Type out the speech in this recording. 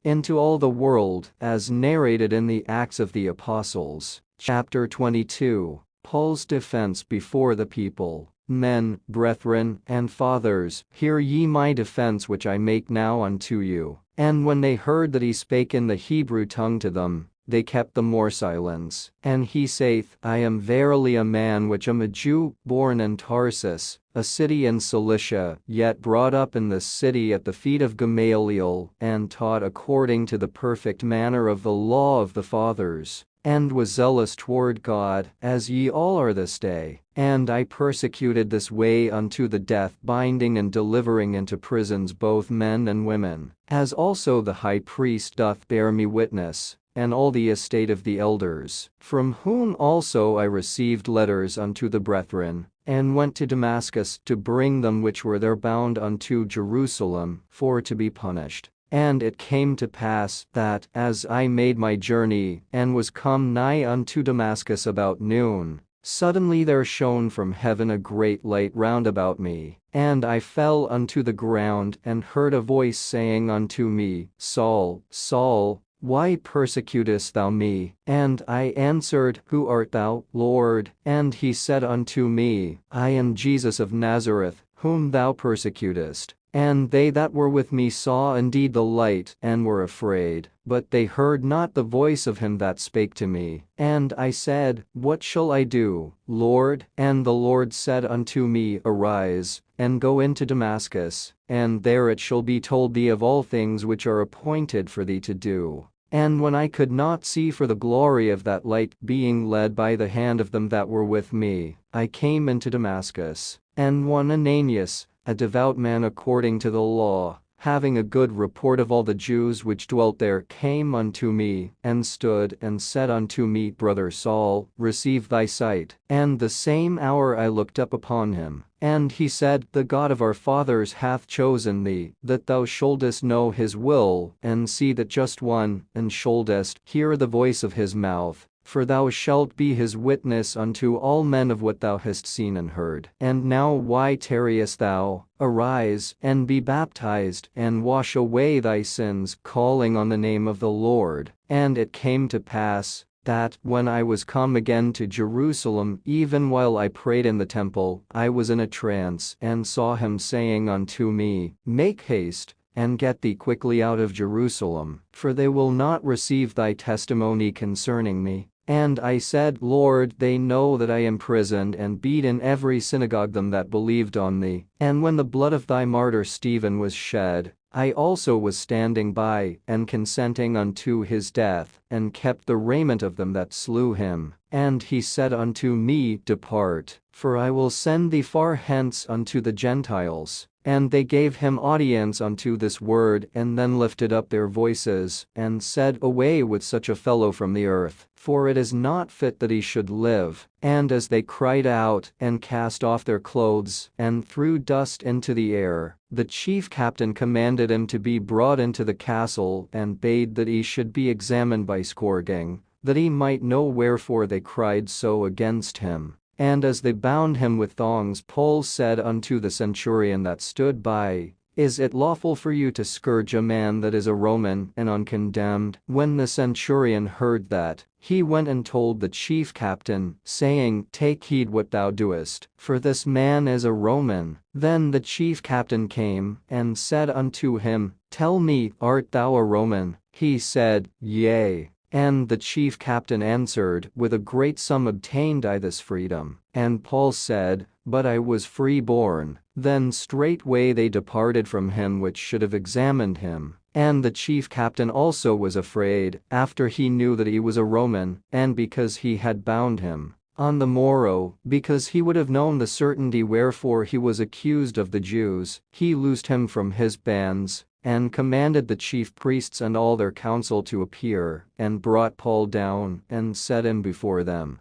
into all the world, as narrated in the Acts of the Apostles. Chapter 22. Paul's defense before the people. Men, brethren, and fathers, hear ye my defense which I make now unto you. And when they heard that he spake in the Hebrew tongue to them, they kept the more silence. And he saith, I am verily a man which am a Jew, born in Tarsus, a city in Cilicia, yet brought up in this city at the feet of Gamaliel, and taught according to the perfect manner of the law of the fathers, and was zealous toward God, as ye all are this day. And I persecuted this way unto the death, binding and delivering into prisons both men and women, as also the high priest doth bear me witness, and all the estate of the elders, from whom also I received letters unto the brethren, and went to Damascus to bring them which were there bound unto Jerusalem, for to be punished. And it came to pass, that, as I made my journey, and was come nigh unto Damascus about noon, suddenly there shone from heaven a great light round about me, and I fell unto the ground, and heard a voice saying unto me, Saul, Saul, why persecutest thou me? And I answered, Who art thou, Lord? And he said unto me, I am Jesus of Nazareth, whom thou persecutest. And they that were with me saw indeed the light, and were afraid, but they heard not the voice of him that spake to me. And I said, What shall I do, Lord? And the Lord said unto me, Arise, and go into Damascus, and there it shall be told thee of all things which are appointed for thee to do. And when I could not see for the glory of that light, being led by the hand of them that were with me, I came into Damascus. And one Ananias, a devout man according to the law, having a good report of all the Jews which dwelt there, came unto me, and stood, and said unto me, Brother Saul, receive thy sight. And the same hour I looked up upon him. And he said, The God of our fathers hath chosen thee, that thou shouldest know his will, and see that just one, and shouldest hear the voice of his mouth. For thou shalt be his witness unto all men of what thou hast seen and heard. And now why tarriest thou? Arise, and be baptized, and wash away thy sins, calling on the name of the Lord. And it came to pass, that, when I was come again to Jerusalem, even while I prayed in the temple, I was in a trance, and saw him saying unto me, Make haste, and get thee quickly out of Jerusalem, for they will not receive thy testimony concerning me. And I said, Lord, they know that I imprisoned and beat in every synagogue them that believed on thee. And when the blood of thy martyr Stephen was shed, I also was standing by, and consenting unto his death, and kept the raiment of them that slew him. And he said unto me, Depart, for I will send thee far hence unto the Gentiles. And they gave him audience unto this word, and then lifted up their voices, and said, Away with such a fellow from the earth, for it is not fit that he should live. And as they cried out, and cast off their clothes, and threw dust into the air, the chief captain commanded him to be brought into the castle, and bade that he should be examined by scourging, that he might know wherefore they cried so against him. And as they bound him with thongs, Paul said unto the centurion that stood by, Is it lawful for you to scourge a man that is a Roman and uncondemned? When the centurion heard that, he went and told the chief captain, saying, Take heed what thou doest, for this man is a Roman. Then the chief captain came, and said unto him, Tell me, art thou a Roman? He said, Yea. And the chief captain answered, With a great sum obtained I this freedom. And Paul said, But I was free-born. Then straightway they departed from him which should have examined him. And the chief captain also was afraid, after he knew that he was a Roman, and because he had bound him. On the morrow, because he would have known the certainty wherefore he was accused of the Jews, he loosed him from his bands, and commanded the chief priests and all their council to appear, and brought Paul down, and set him before them.